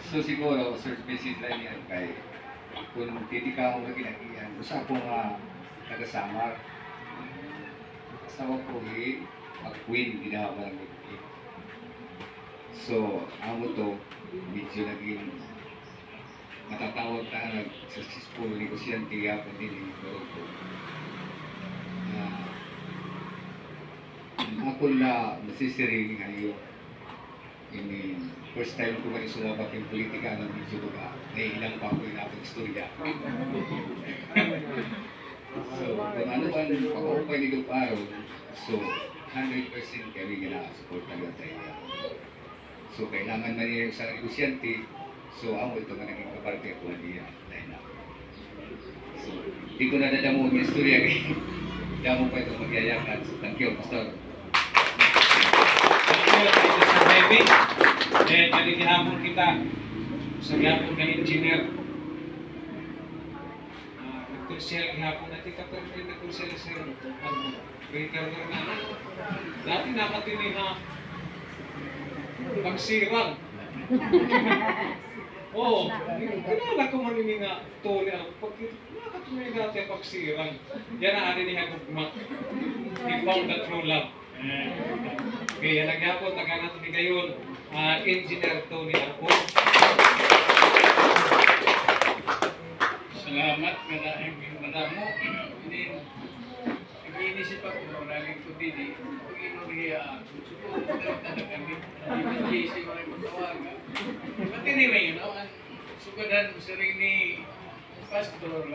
So siguro, search basis lang yan kay kung hindi ka mo magkinakiyan, usa ko nga nagasamar. Asawa ko mag-queen, ginawa ko lang mag-queen. So, amo to, medyo naging matatawag na nag-successful negosyante yapon din pero ko. Ako na masisiring ngayon. Ini first time ko man sumabak yung politika ng medyo ba naiilang pa ako yung akong istorya. So, kung ano ba ang pag-upay ni Luparo, so 100% kami gina-support talaga tayo. So, kailangan man niya yung isang negosyante, so amo ito nga naging kaparte ako niya. So, hindi ko na nadamo ang istorya kaya damo pa ito magyayakan. So, thank you, Pastor. Baby, paligihapon kita sa gihapon ng engineer. Nagkursel gihapon natin kapag nagkursel sa breaker na dati nakatinig na pagsirang. Oo, kinala ko maninig nga tuli ang nakatinig natin pagsirang. Yan na ani niya gugma. He found the true love. Okay, naghapon, taga natin ngayon, Engineer Tony Arco. Salamat, madamo. Nag-iinisip ako, laging ko din pag-inuriya ako. Suko, talaga kami. Even JC ko rin matawaga. But anyway, sugadan sa rin ni Pastor,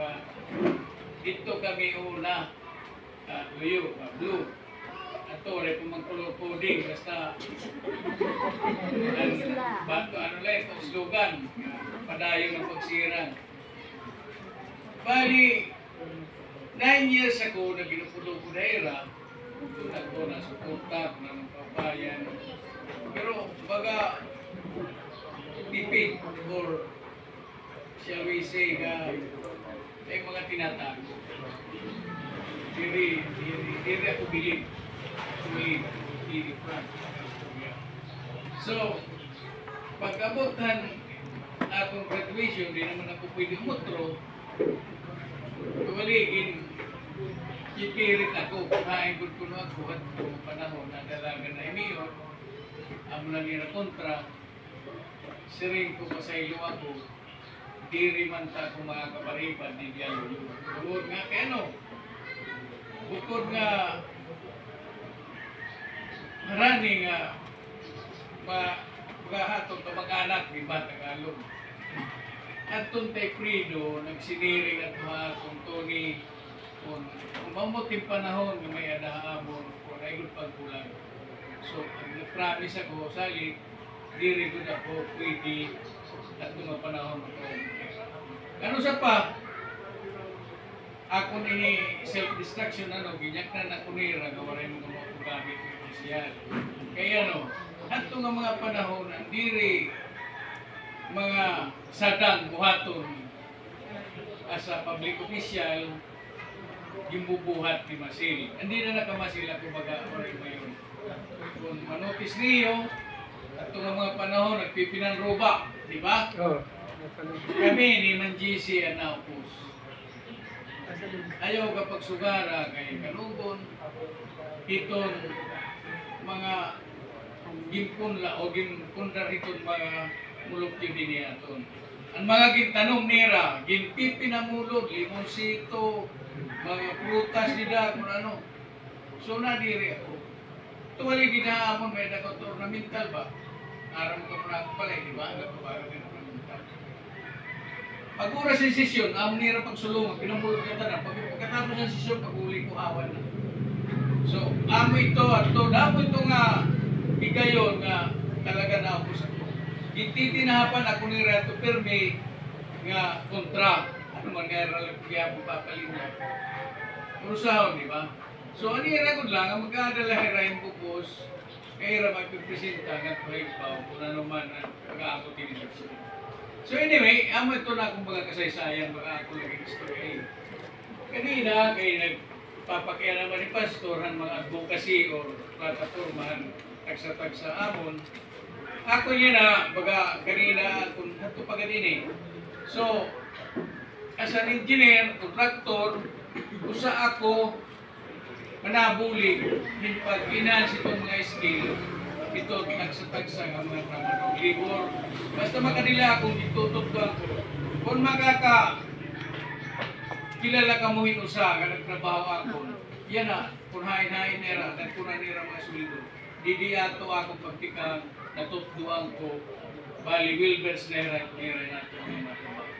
dito kami una, Luyo, Blue. Ato, rin po mag-coding, basta bato, ano lang, itong slogan, padayo ng pagsirang. Bali, 9 years ako na ginupulo ko na era, tulad ko na suporta, ng pabayan. Pero, baga, tipid or, shall we say, may mga tinatago. Diri ako bilib. So, pag-abutan akong graduation, di naman ako pwede umutro. Kawaligin, ipirit ako, kain ko kuno ako at kung panahon na dalaga na imiyon, amo lang nila kontra, siring ko pasaylo ako, diri man ta ako mga kaparipad, di diyan yun. Bukod nga, kaya no, bukod nga, marami nga magahatong na mag-anak di ba Tagalog. At Tontay Frido nagsiniring at mga kung Tony kung mamuting panahon na may adahamon kung naigod pagkulang. So, nag-promise ako, salit, diri ko na po pwede at mga panahon ako. Ano sa pa? Ako ni self-destruction ginyak na nakunira gawaray mo mga gamit siya. Kaya ato nga mga panahon ang diri mga sadang buhaton as a public official gimubuhat ni Masil. Hindi na nakamasil ako baga-oray ngayon. Kung manotis niyo, ato nga mga panahon nagpipinanroba, di ba? Kami ni Manjisi Anapos. Ayaw kapag sugara kay Kanugon, hiton mga gimpun o gimpundar hiton mga mulok yun din aton. Ang mga gintanong nira, ginpipi na mulod, limonsito, mga prutas nila, kung ano. So nadiri ako. Tuwali ginaamon may nagkot ornamental ba? Aram ko na pala, di ba? Nagkabago din ornamental. Pag-ura sa sesyon, ang nira pagsulungan, pinamulog ka na. Pagkatapos ng sesyon, pag-uli ko awan na. So, amo ito at ito, damo ito nga bigayon nga talaga na ako sa ko. Ititinahapan ako ni Reto Perme nga kontra. Ano man nga kaya po papalinya. Urusahon, di ba? So, ano yung ragod lang, ang magkadala hirahin pupos, kaya magpipresenta nga pahipaw kung ano man ang pag-aakot din ito. So anyway, amo ito na akong mga kasaysayan, mga ako naging istorya. Kanina, kaya nagpapakaya naman ni Pastor ang mga advocacy o plataformahan tagsa-tagsa amon. ako niya na, baga kanina, kung hato pa ganini. So, as an engineer, contractor, usa ako manabuli, pag finance itong mga skill, ito tagsa-tagsa ng mga trabaho, labor. Basta makanila akong itututuan ko. Kung kilala ka mo hinusa, nga nagtrabaho ako, yan na, kung hain-hain nera, nagkunan nera mga sweldo. Didi ato ako pagtika, natutduan ko, bali Wilbers nera nato mga trabaho.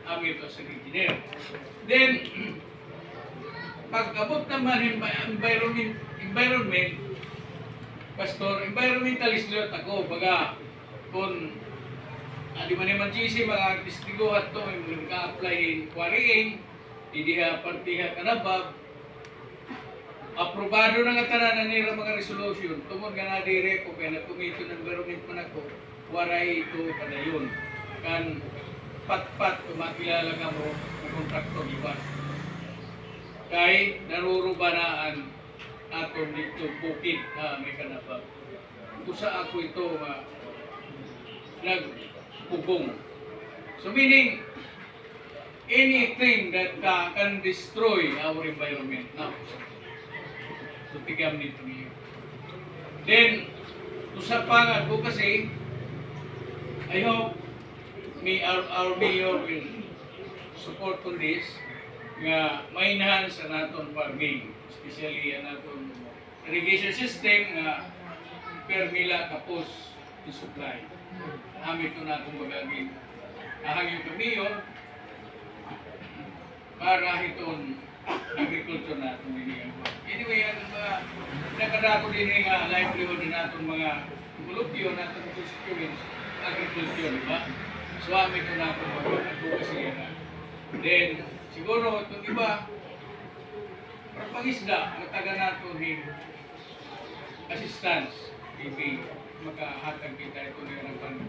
Amin ito sa engineer. Then, pag-abot naman environment, pastor, environmentalist lot ako, baga, kung di man naman GC, mga testigo at to, yung ka-apply quarrying, didiha partiha kanabab, aprobado na nga tanan nila mga resolution, tumon nga na dire ko, kaya natumito ng environment man ako, waray ito padayon. Kan pat-pat, kumakilala nga mo, ng kontraktor iba. Kay narurubanaan atong dito bukid may kanabab. Kusa ako ito nagpugong. So meaning, anything that can destroy our environment. Now, so tigam nito niyo. Then, usapan ako kasi, I hope our mayor will support on this, nga ma-enhance ang aton farming, especially ang aton irrigation system nga permila kapos to supply. Amit ko na itong magaging ahang yung kamiyon para itong agriculture na itong iniyan. Anyway, ang mga nakadako din nga livelihood na itong mga mulupyo na itong constituents agriculture, di ba? So, amit ko na itong mag-advocacy na. Then, siguro itong iba, para pangisda, nataga na itong assistance, maybe makahatag kita ito na ng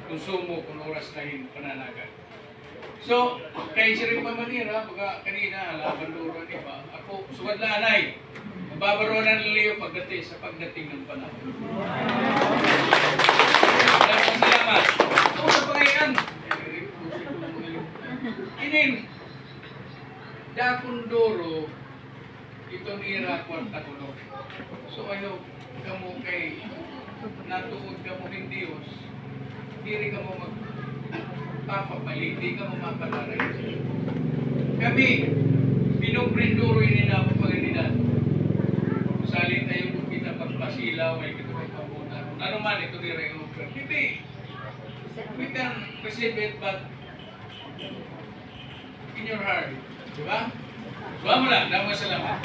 konsumo kung oras na pananagan. So, kay Sir Pamanira, baga kanina, bandura ni ba, ako, suwad na anay, mababaronan niliyo pagdating ng panahon. Salamat. Ako sa pangayan. Inin, Dakundoro, itong ira kwarta kuno. So, ayaw, kamo kay natuod kamo ng Diyos, diri kamo magpapapalit, di kamo mapalaray. Kami, pinuprinduro ini na ako pag-inidan. Salin tayo kung kita pagpasilaw, may kita pagpapunan. Ano man ito di rin offer. Hindi. We can receive it, but in your heart. Diba? Suwa mo lang. Salamat.